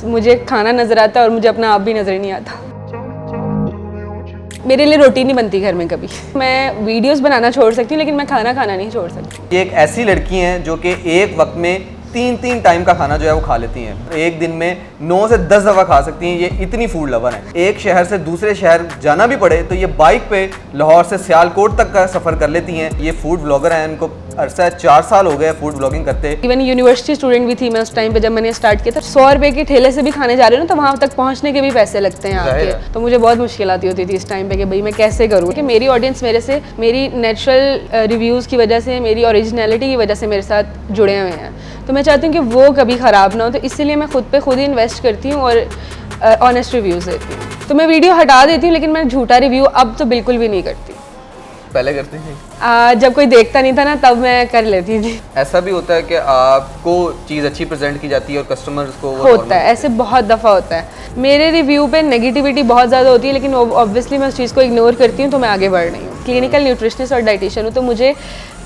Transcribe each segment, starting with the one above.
मुझे खाना नज़र आता है और मुझे अपना आप भी नज़र नहीं आता। मेरे लिए रोटी नहीं बनती घर में कभी। मैं वीडियोस बनाना छोड़ सकती हूँ लेकिन मैं खाना खाना नहीं छोड़ सकती। ये एक ऐसी लड़की हैं जो कि एक वक्त में 3 टाइम का खाना जो है वो खा लेती हैं। एक दिन में 9 से 10 दफ़ा खा सकती हैं। ये इतनी फूड लवर हैं। एक शहर से दूसरे शहर जाना भी पड़े तो ये बाइक पे लाहौर से सियालकोट तक का सफ़र कर लेती हैं। ये फूड ब्लॉगर हैं, इनको अरसा 4 साल हो गए फूड ब्लॉगिंग करते। इवन यूनिवर्सिटी स्टूडेंट भी थी मैं उस टाइम पे जब मैंने स्टार्ट किया था। 100 रुपए के ठेले से भी खाने जा रहे हो ना तो वहाँ तक पहुँचने के भी पैसे लगते हैं आपके। तो मुझे बहुत मुश्किल आती होती थी इस टाइम पे कि भाई मैं कैसे करूँ कि मेरी ऑडियंस मेरे से मेरी नेचुरल रिव्यूज़ की वजह से, मेरी ओरिजिनलिटी की वजह से मेरे साथ जुड़े हुए हैं। तो मैं चाहती हूँ कि वो कभी ख़राब ना हो, तो इसीलिए मैं खुद पे खुद ही इन्वेस्ट करती हूँ और ऑनेस्ट रिव्यूज़ देती हूँ। तो मैं वीडियो हटा देती हूँ लेकिन मैं झूठा रिव्यू अब तो बिल्कुल भी नहीं करती। पहले करती थी? जब कोई देखता नहीं था ना तब मैं कर लेती थी। ऐसा भी होता है कि आपको चीज़ अच्छी प्रेजेंट की जाती है और कस्टमर्स को होता है, ऐसे बहुत दफ़ा होता है। मेरे रिव्यू पे नेगेटिविटी बहुत ज़्यादा होती है लेकिन ऑब्वियसली मैं उस चीज़ को इग्नोर करती हूँ तो मैं आगे बढ़ रही हूँ। क्लिनिकल न्यूट्रिशनिस्ट और डाइटिशियन हूँ तो मुझे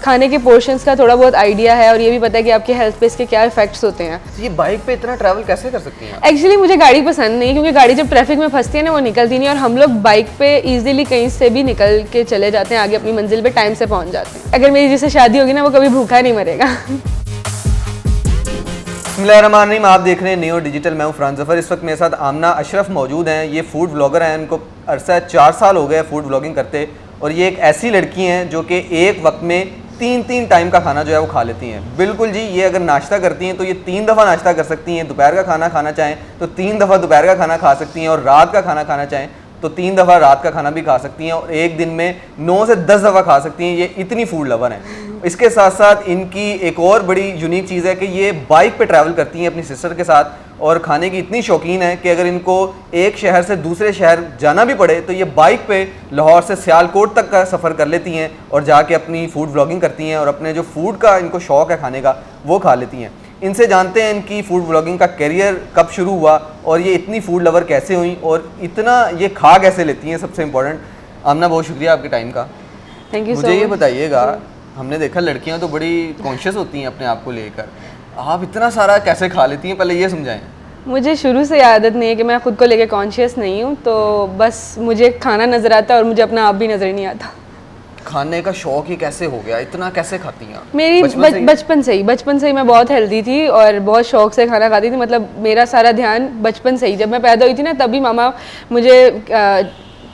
खाने के पोर्शंस का थोड़ा बहुत आइडिया है और ये भी पता है कि आपके हेल्थ पे इसके क्या इफेक्ट्स होते हैं। ये बाइक पे इतना ट्रैवल कैसे कर सकती हैं? एक्चुअली मुझे गाड़ी पसंद नहीं क्योंकि गाड़ी जब ट्रैफिक में फंसती है ना वो निकलती नहीं और हम लोग बाइक पे इजीली कहीं से भी निकल के चले जाते हैं, आगे अपनी मंजिल पे टाइम से पहुंच जाते हैं। अगर मेरी जिससे शादी होगी ना वो कभी भूखा नहीं मरेगा। बिस्मिल्लाहिर्रहमानिर्रहीम, आप देख रहे हैं नियो डिजिटल। मैं हूं फरहान ज़फ़र। इस वक्त मेरे साथ आमना अशरफ मौजूद हैं। ये फूड ब्लॉगर हैं, इनको अरसा 4 साल हो गए फूड ब्लॉगिंग करते और ये एक ऐसी लड़की हैं जो कि एक वक्त में 3 टाइम का खाना जो है वो खा लेती हैं। बिल्कुल जी, ये अगर नाश्ता करती हैं तो ये 3 दफ़ा नाश्ता कर सकती हैं। दोपहर का खाना खाना चाहें तो 3 दफ़ा दोपहर का खाना खा सकती हैं और रात का खाना खाना चाहें तो 3 दफ़ा रात का खाना भी खा सकती हैं और एक दिन में 9 से 10 दफ़ा खा सकती हैं। ये इतनी फूड लवर हैं। इसके साथ साथ इनकी एक और बड़ी यूनिक चीज़ है कि ये बाइक पे ट्रैवल करती हैं अपनी सिस्टर के साथ और खाने की इतनी शौकीन है कि अगर इनको एक शहर से दूसरे शहर जाना भी पड़े तो ये बाइक पे लाहौर से सियालकोट तक का सफ़र कर लेती हैं और जाके अपनी फूड ब्लॉगिंग करती हैं और अपने जो फूड का इनको शौक़ है खाने का वो खा लेती हैं। इनसे जानते हैं इनकी फूड ब्लॉगिंग का करियर कब शुरू हुआ और ये इतनी फूड लवर कैसे हुई और इतना ये खा कैसे लेती हैं। सबसे इम्पोर्टेंट, आमना बहुत शुक्रिया आपके टाइम का। Thank you. मुझे ये बताइएगा, हमने देखा लड़कियां तो बड़ी कॉन्शियस होती हैं अपने आप को लेकर, आप इतना सारा कैसे खा लेती हैं, पहले ये समझाएं। मुझे शुरू से आदत नहीं है कि मैं खुद को लेकर कॉन्शियस नहीं हूँ, तो बस मुझे खाना नज़र आता है और मुझे अपना आप भी नज़र नहीं आता। खाने का शौक ही कैसे हो गया, इतना कैसे खाती हैं? मेरी बचपन से ही मैं बहुत हेल्दी थी और बहुत शौक से खाना खाती थी। मतलब मेरा सारा ध्यान बचपन से ही, जब मैं पैदा हुई थी ना तभी मामा मुझे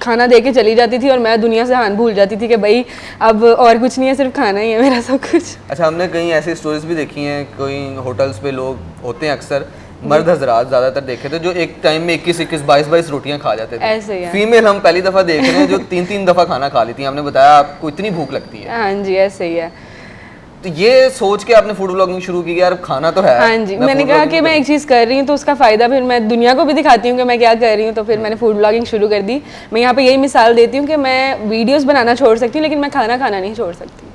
खाना दे के चली जाती थी और मैं दुनिया से हान भूल जाती थी कि भाई अब और कुछ नहीं है, सिर्फ खाना ही है मेरा सब कुछ। अच्छा, हमने कहीं ऐसी स्टोरीज भी देखी हैं, कोई होटल्स पे लोग होते हैं अक्सर मर्द हजरात ज़्यादातर देखे थे जो एक टाइम में 21-21, 22-22 रोटियां खा जाते थे। ऐसे ही है। फीमेल हम पहली दफ़ा देख रहे हैं जो 3 दफ़ा खाना खा लेती हैं। आपने बताया आपको इतनी भूख लगती है। हाँ जी, ऐसे ही है। तो ये सोच के आपने फूड ब्लॉगिंग शुरू की यार खाना तो है। हाँ जी, मैंने कहा कि मैं एक चीज़ कर रही हूँ तो उसका फ़ायदा फिर मैं दुनिया को भी दिखाती हूँ कि मैं क्या कर रही हूँ, तो फिर मैंने फूड ब्लॉगिंग शुरू कर दी। मैं यहाँ पे यही मिसाल देती हूँ कि मैं वीडियोस बनाना छोड़ सकती हूँ लेकिन मैं खाना खाना नहीं छोड़ सकती।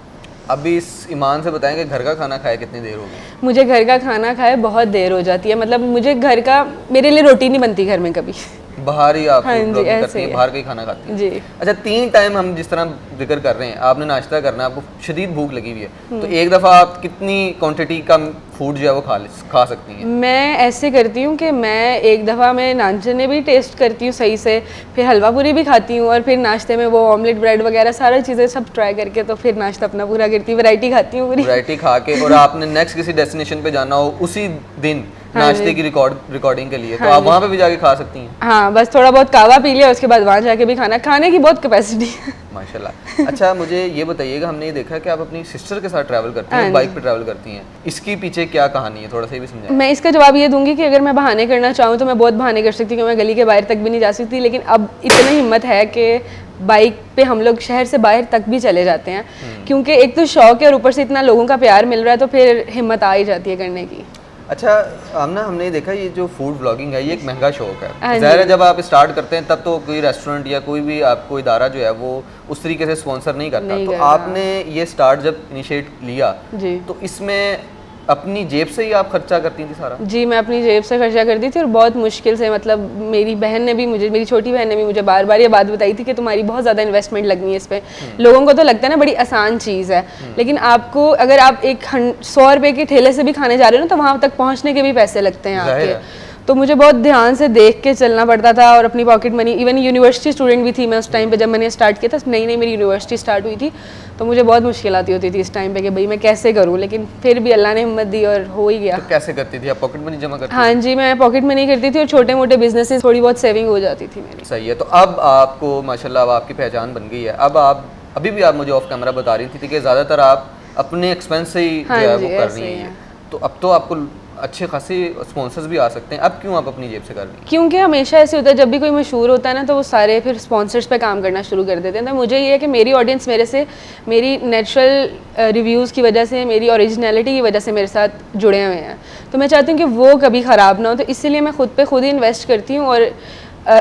अभी इस ईमान से बताएं कि घर का खाना खाए कितनी देर होगी? मुझे घर का खाना खाए बहुत देर हो जाती है। मतलब मुझे घर का, मेरे लिए रोटी नहीं बनती घर में कभी। बाहर ही आप हाँ जी, करती हैं, बाहर का ही खाना खाती हैं? जी। अच्छा, 3 टाइम हम जिस तरह जिक्र कर रहे हैं, आपने नाश्ता करना है, आपको शदीद भूख लगी हुई है, तो एक दफ़ा आप कितनी क्वांटिटी का फूड जो है वो खा सकती हैं? मैं ऐसे करती हूँ कि मैं एक दफ़ा मैं नाश्ते भी टेस्ट करती हूँ सही से, फिर हलवा पूरी भी खाती हूँ और फिर नाश्ते में वो ऑमलेट ब्रेड वगैरह सारी चीज़ें सब ट्राई करके तो फिर नाश्ता अपना पूरा करती हूँ। वैरायटी खाती हूँ पूरी। वैरायटी खा के, और आपने नेक्स्ट किसी डेस्टिनेशन पे जाना हो उसी दिन नाश्ते की रिकॉर्डिंग के लिए, तो आप वहाँ पे भी जाके खा सकती हैं? हाँ, बस थोड़ा बहुत कहवा पी लिया उसके बाद वहाँ जाके भी खाने की बहुत कैपेसिटी है माशाल्लाह। अच्छा, मुझे ये बताइएगा, हमने ये देखा कि आप अपनी सिस्टर के साथ ट्रैवल करती हैं, बाइक पे ट्रैवल करती हैं, इसके पीछे क्या कहानी है, थोड़ा सा भी समझाएं। मैं इसका जवाब ये दूंगी कि अगर मैं बहाने करना चाहूँ तो मैं बहुत बहाने कर सकती हूँ, मैं गली के बाहर तक भी नहीं जा सकती, लेकिन अब इतनी हिम्मत है कि बाइक पे हम लोग शहर से बाहर तक भी चले जाते हैं क्योंकि एक तो शौक है और ऊपर से इतना लोगों का प्यार मिल रहा है तो फिर हिम्मत आ ही जाती है करने की। अच्छा आमना, हमने देखा ये जो फूड ब्लॉगिंग है ये एक महंगा शौक है। ज़ाहिर है जब आप स्टार्ट करते हैं तब तो कोई रेस्टोरेंट या कोई भी आपको इदारा जो है वो उस तरीके से स्पॉन्सर नहीं करता, तो आपने ये स्टार्ट जब इनिशिएट लिया तो इसमें अपनी जेब से ही आप खर्चा करती थी सारा? जी, मैं अपनी जेब से खर्चा करती थी और बहुत मुश्किल से, मतलब मेरी बहन ने भी मुझे, मेरी छोटी बहन ने भी मुझे बार बार ये बात बताई थी कि तुम्हारी बहुत ज़्यादा इन्वेस्टमेंट लगनी है इस पे। लोगों को तो लगता है ना बड़ी आसान चीज़ है, लेकिन आपको अगर आप एक 100 रुपये के ठेले से भी खाने जा रहे हो ना तो वहाँ तक पहुँचने के भी पैसे लगते हैं आपके। तो मुझे बहुत ध्यान से देख के चलना पड़ता था और अपनी pocket money, even university student भी थी मैं उस टाइम पे जब मैंने स्टार्ट किया था, नई नई मेरी यूनिवर्सिटी स्टार्ट हुई थी, तो मुझे बहुत मुश्किल आती होती थी इस टाइम पे कि भाई मैं कैसे करूँ, लेकिन फिर भी अल्लाह ने हिम्मत दी और हो ही गया। तो कैसे करती थी आप, पॉकेट मनी जमा करती हाँ जी, मैं पॉकेट मनी करती थी और छोटे मोटे बिजनेस से थोड़ी बहुत सेविंग हो जाती थी मेरी। सही है। तो अब आपको माशाल्लाह अब आपकी पहचान बन गई है, अब आप अभी भी आप मुझे ऑफ कैमरा बता रही थी कि ज़्यादातर आप अपने एक्सपेंस से ही जो है वो कर रही हैं, तो अब तो आपको अच्छे खासे स्पॉन्सर्स भी आ सकते हैं, अब क्यों आप अपनी जेब से कर रही हैं? क्योंकि हमेशा ऐसे होता है जब भी कोई मशहूर होता है ना तो वो सारे फिर स्पॉन्सर्स पे काम करना शुरू कर देते हैं। तो मुझे ये है कि मेरी ऑडियंस मेरे से मेरी नेचुरल रिव्यूज़ की वजह से, मेरी ओरिजिनलिटी की वजह से मेरे साथ जुड़े हुए हैं, तो मैं चाहती हूँ कि वो कभी ख़राब ना हो, तो इसीलिए मैं खुद पे खुद ही इन्वेस्ट करती हूँ और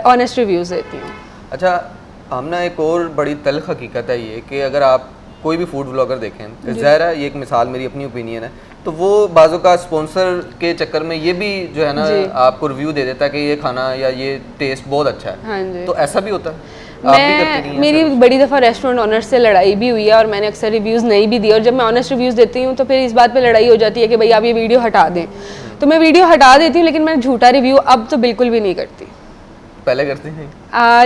ऑनेस्ट रिव्यूज़ देती हूँ। अच्छा, हमने एक और बड़ी तल्ख हकीकत है ये कि अगर आप कोई भी फूड ब्लॉगर देखें, ज़ाहिर है ये एक मिसाल, मेरी अपनी ओपिनियन है, तो वो बाज़ों का स्पॉन्सर के चक्कर में ये भी जो है ना आपको रिव्यू दे देता है कि ये खाना या ये टेस्ट बहुत अच्छा है। हाँ जी। तो ऐसा भी होता है? आप भी करती नहीं हैं? मेरी बड़ी दफ़ा रेस्टोरेंट ऑनर्स से लड़ाई भी हुई है और मैंने अक्सर रिव्यूज़ नहीं भी दी, और जब मैं ऑनेस्ट रिव्यूज़ देती हूँ तो फिर इस बात पे लड़ाई हो जाती है कि भाई आप ये वीडियो हटा दें, तो मैं वीडियो हटा देती हूँ, लेकिन मैं झूठा रिव्यू अब तो बिल्कुल भी नहीं करती। पहले करती थी?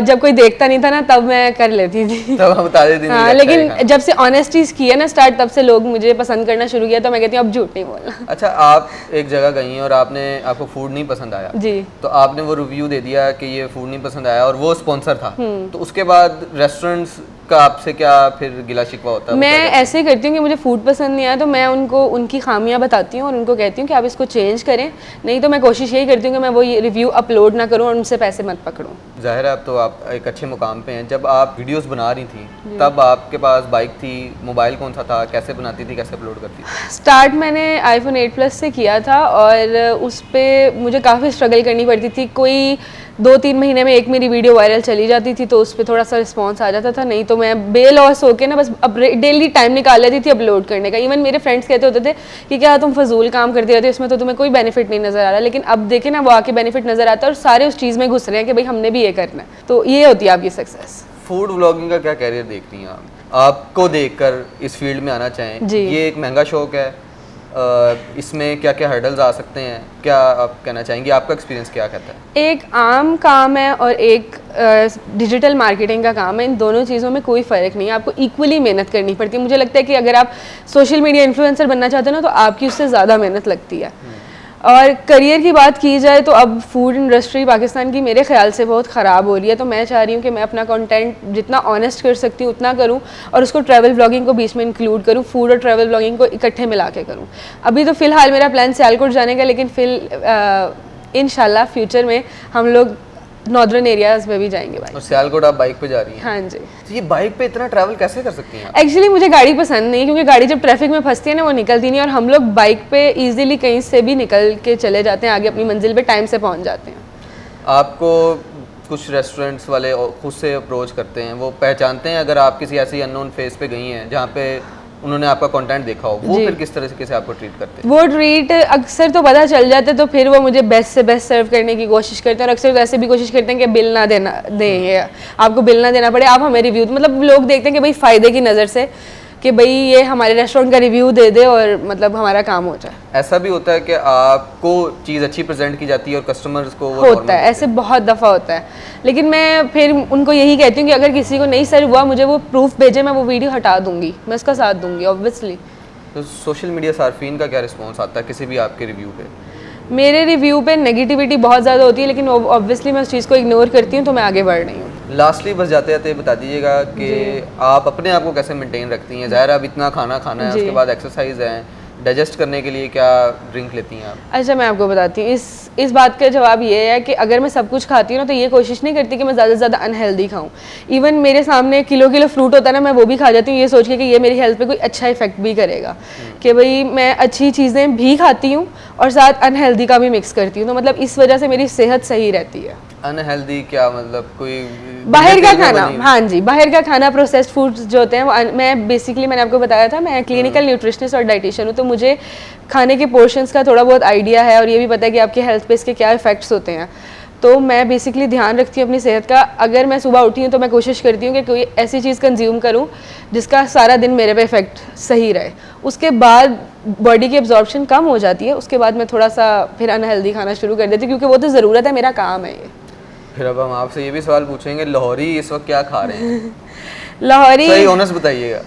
जब कोई देखता नहीं था ना तब मैं कर लेती थी। तब हम बता देती थी। हाँ, लेकिन जब से ऑनेस्टीज की है ना स्टार्ट, तब से लोग मुझे पसंद करना शुरू किया, तो मैं कहती हूँ अब झूठ नहीं बोलना। अच्छा, आप एक जगह गई हैं और आपको फूड नहीं पसंद आया जी, तो आपने वो रिव्यू दे दिया कि ये फूड नहीं पसंद आया और वो स्पॉन्सर था, तो उसके बाद रेस्टोरेंट्स का आपसे क्या फिर गिला शिकवा होता है? मैं ऐसे ही करती हूँ कि मुझे फूड पसंद नहीं आया तो मैं उनको उनकी खामियां बताती हूँ और उनको कहती हूँ कि आप इसको चेंज करें, नहीं तो मैं कोशिश यही करती हूँ कि मैं वो ये रिव्यू अपलोड ना करूँ और उनसे पैसे मत पकड़ूँ। ज़ाहिर है अब तो आप एक अच्छे मुकाम पे हैं। जब आप वीडियोस बना रही थी तब आपके पास बाइक थी, मोबाइल कौन सा था, कैसे बनाती थी, कैसे अपलोड करती थी? स्टार्ट मैंने iPhone 8 Plus से किया था और उस पर मुझे काफ़ी स्ट्रगल करनी पड़ती थी। कोई 2-3 महीने में एक मेरी वीडियो वायरल चली जाती थी तो उस पर थोड़ा सा रिस्पॉन्स आ जाता था, नहीं तो मैं बेलॉस होकर ना बस अब डेली टाइम निकाल लेती थी अपलोड करने का। इवन मेरे फ्रेंड्स कहते होते थे कि क्या तुम फजूल काम करती रहती हो, इसमें तो तुम्हें कोई बेनिफिट नहीं नज़र आ रहा, लेकिन अब देखे ना वो आके बेनिफिट नज़र आता है और सारे उस चीज़ में घुस रहे हैं कि भाई हमने भी ये करना है, तो ये होती है आपकी सक्सेस। फूड व्लॉगिंग का क्या कैरियर देखती हैं आप? आपको देखकर इस फील्ड में आना चाहें, ये एक महंगा शौक है, इसमें क्या क्या हर्डल्स आ सकते हैं, क्या आप कहना चाहेंगी, आपका एक्सपीरियंस क्या कहता है? एक आम काम है और एक डिजिटल मार्केटिंग का काम है, इन दोनों चीज़ों में कोई फ़र्क नहीं है, आपको इक्वली मेहनत करनी पड़ती है। मुझे लगता है कि अगर आप सोशल मीडिया इन्फ्लुएंसर बनना चाहते हो ना तो आपकी उससे ज़्यादा मेहनत लगती है। और करियर की बात की जाए तो अब फूड इंडस्ट्री पाकिस्तान की मेरे ख्याल से बहुत ख़राब हो रही है, तो मैं चाह रही हूँ कि मैं अपना कंटेंट जितना ऑनेस्ट कर सकती हूँ उतना करूँ और उसको ट्रैवल ब्लॉगिंग को बीच में इंक्लूड करूँ, फूड और ट्रैवल ब्लॉगिंग को इकट्ठे मिला के करूँ। अभी तो फ़िलहाल मेरा प्लान सियालकोट जाने का, लेकिन फिर इंशाल्लाह फ्यूचर में हम लोग नॉर्दर्न एरियाज में भी जाएंगे बाइक। और सियालकोट आप बाइक पे जा रही हैं? हाँ जी। तो ये बाइक पे इतना ट्रैवल कैसे कर सकती हैं? एक्चुअली मुझे गाड़ी पसंद नहीं है क्योंकि गाड़ी जब ट्रैफिक में फंसती है ना वो निकलती नहीं, और हम लोग बाइक पे इजीली कहीं से भी निकल के चले जाते हैं, आगे अपनी मंजिल पे टाइम से पहुंच जाते हैं। आपको कुछ रेस्टोरेंट्स वाले खुद से अप्रोच करते हैं, वो पहचानते हैं अगर आप किसी ऐसी अननोन फेस पे गई हैं जहाँ पे उन्होंने आपका कंटेंट देखा हो, वो फिर किस तरह से आपको ट्रीट करते हैं? वो ट्रीट अक्सर तो पता चल जाता है तो फिर वो मुझे बेस्ट से बेस्ट सर्व करने की कोशिश करते हैं, और अक्सर तो ऐसे भी कोशिश करते हैं कि बिल ना देना दें, आपको बिल ना देना पड़े, आप हमें रिव्यू, मतलब लोग देखते हैं कि भाई फ़ायदे की नज़र से कि भाई ये हमारे रेस्टोरेंट का रिव्यू दे दे और मतलब हमारा काम हो जाए। ऐसा भी होता है कि आपको चीज़ अच्छी प्रेजेंट की जाती है और कस्टमर्स को वो होता है, ऐसे बहुत दफ़ा होता है, लेकिन मैं फिर उनको यही कहती हूँ कि अगर किसी को नहीं सर्व हुआ मुझे वो प्रूफ भेजे, मैं वो वीडियो हटा दूंगी, मैं उसका साथ दूंगी ऑब्वियसली। तो सोशल मीडिया सार्फिन का क्या रिस्पॉन्स आता है किसी भी आपके रिव्यू पे? मेरे रिव्यू पे नेगेटिविटी बहुत ज़्यादा होती है, लेकिन ऑब्वियसली मैं उस चीज़ को इग्नोर करती हूँ, तो मैं आगे बढ़ रही हूँ। लास्टली बस जाते जाते बता दीजिएगा कि आप अपने आप को कैसे मेंटेन रखती हैं? ज़ाहिर अब इतना खाना खाना है, उसके बाद एक्सरसाइज है, डाइजेस्ट करने के लिए क्या ड्रिंक लेती हैं आप? अच्छा, मैं आपको बताती हूँ, इस बात का जवाब ये है कि अगर मैं सब कुछ खाती हूँ ना तो ये कोशिश नहीं करती कि मैं ज़्यादा से ज़्यादा अनहेल्दी खाऊँ। इवन मेरे सामने किलो किलो फ्रूट होता है ना, मैं वो भी खा जाती हूँ ये सोच के कि ये मेरी हेल्थ पे कोई अच्छा इफेक्ट भी करेगा, कि भाई मैं अच्छी चीज़ें भी खाती हूँ और साथ अनहेल्दी का भी मिक्स करती हूँ, तो मतलब इस वजह से मेरी सेहत सही रहती है। अनहेल्दी क्या मतलब? कोई बाहर का खाना? हाँ जी, बाहर का खाना, प्रोसेस्ड फूड्स जो होते हैं, मैं बेसिकली मैंने आपको बताया था मैं क्लिनिकल न्यूट्रिशनिस्ट और डाइटिशियन हूँ, तो मुझे खाने के पोर्शंस का थोड़ा बहुत आइडिया है और ये भी पता है कि आपकी हेल्थ पे इसके क्या इफेक्ट्स होते हैं। तो मैं बेसिकली ध्यान रखती हूँ अपनी सेहत का। अगर मैं सुबह उठी हूँ तो मैं कोशिश करती हूँ कि कोई ऐसी चीज़ कंज्यूम करूँ जिसका सारा दिन मेरे पे इफेक्ट सही रहे। उसके बाद बॉडी की एब्जॉर्प्शन कम हो जाती है, उसके बाद मैं थोड़ा सा फिर अनहेल्दी खाना शुरू कर देती हूँ, क्योंकि वो तो ज़रूरत है, मेरा काम है ये। फिर अब हम आपसे ये भी सवाल पूछेंगे, लाहौरी इस वक्त क्या खा रहे हैं? लाहौरी सही ऑनेस्ट बताइएगा,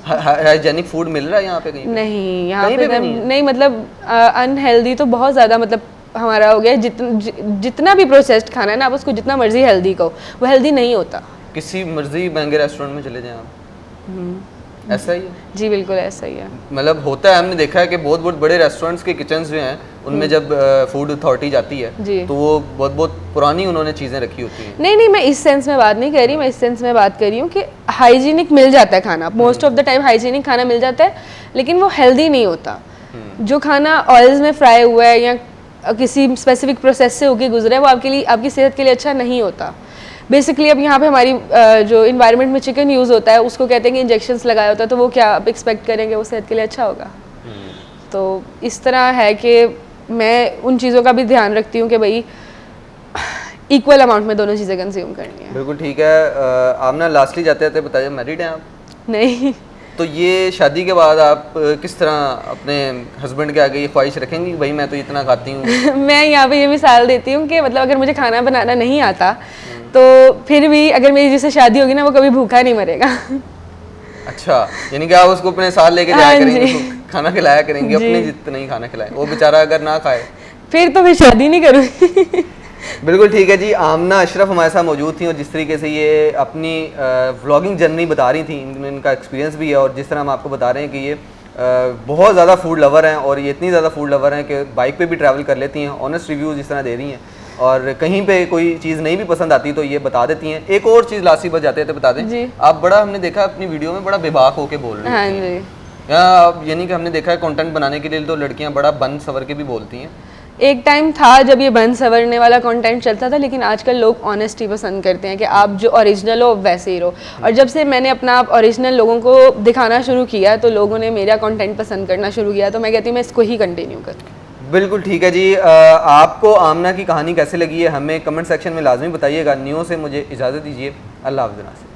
हाइजेनिक फूड मिल रहा है यहाँ पे कहीं पे? नहीं, यहाँ कहीं पे भी नहीं मतलब अनहेल्दी तो बहुत ज़्यादा मतलब हमारा हो गया। जितना भी प्रोसेस्ड खाना है ना, आप उसको जितना मर्जी हेल्दी कहो, वो हेल्दी नहीं होता। किसी मर्जी महंगे रेस्टोरेंट में चले जाएं आप, ऐसा ही है? जी बिल्कुल ऐसा ही है। मतलब होता है, हमने देखा है कि बहुत बहुत बड़े रेस्टोरेंट्स के किचन्स जो हैं उनमें जब फूड अथॉरिटी जाती है जी। तो वो बहुत बहुत पुरानी उन्होंने चीज़ें रखी होती हैं। नहीं, मैं इस सेंस में बात नहीं कर रही, मैं इस सेंस में बात कर रही हूँ कि हाइजीनिक मिल जाता है खाना, most of the time hygienic खाना मिल जाता है, लेकिन वो हेल्दी नहीं होता। जो खाना ऑयल्स में फ्राई हुआ है या किसी स्पेसिफिक प्रोसेस से होके गुजरा है, वो आपके लिए, आपकी सेहत के लिए अच्छा नहीं होता। बेसिकली अब यहाँ पे हमारी जो इन्वायरमेंट में चिकन यूज़ होता है, उसको कहते हैं कि इंजेक्शंस लगाया होता है, तो वो क्या आप एक्सपेक्ट करेंगे वो सेहत के लिए अच्छा होगा? तो इस तरह है कि मैं उन चीज़ों का भी ध्यान रखती हूँ कि भाई इक्वल अमाउंट में दोनों चीज़ें कंज्यूम करनी है। बिल्कुल ठीक है। आप ना लास्टली जाते जाते बताइए, मैरिड हैं आप? नहीं। तो ये शादी के बाद आप किस तरह अपने हस्बैंड के आगे ये ख्वाहिश रखेंगी कि भाई मैं तो इतना खाती हूँ? मैं यहाँ पे ये मिसाल देती हूँ कि मतलब अगर मुझे खाना बनाना नहीं आता तो फिर भी अगर मेरी जिससे शादी होगी ना, वो कभी भूखा नहीं मरेगा। अच्छा, यानी कि आप उसको अपने साथ लेके जाया करेंगे, उसको खाना खिलाया करेंगे, अपने जितना ही खाना खिलाए, वो बेचारा अगर ना खाए फिर तो मैं शादी नहीं करूँगी। बिल्कुल ठीक है जी। आमना अशरफ हमारे साथ मौजूद थी और जिस तरीके से ये अपनी व्लॉगिंग जर्नी बता रही थी, इनका एक्सपीरियंस भी है, और जिस तरह हम आपको बता रहे हैं कि ये बहुत ज़्यादा फूड लवर हैं, और ये इतनी ज़्यादा फूड लवर हैं कि बाइक पे भी ट्रैवल कर लेती हैं, ऑनेस्ट रिव्यूज़ जिस तरह दे रही हैं, और कहीं पे कोई चीज़ नहीं भी पसंद आती तो ये बता देती हैं। एक और चीज़ लास्ट बच जाते थे, बता दें आप, बड़ा हमने देखा अपनी वीडियो में बड़ा बेबाक होके बोल रही हैं। हाँ, यानी कि हमने देखा है कंटेंट बनाने के लिए तो लड़कियां बड़ा बन सवर के भी बोलती हैं। एक टाइम था जब ये बन सवरने वाला कंटेंट चलता था, लेकिन आजकल लोग ऑनेस्टी पसंद करते हैं कि आप जो ओरिजिनल हो वैसे ही रहो। और जब से मैंने अपना ओरिजिनल लोगों को दिखाना शुरू किया तो लोगों ने मेरा कंटेंट पसंद करना शुरू किया, तो मैं कहती हूँ मैं इसको ही कंटिन्यू करूँ। बिल्कुल ठीक है जी। आपको आमना की कहानी कैसे लगी है हमें कमेंट सेक्शन में लाजमी बताइएगा। न्यू से मुझे इजाज़त दीजिए, अल्लाह हाफ़िज़।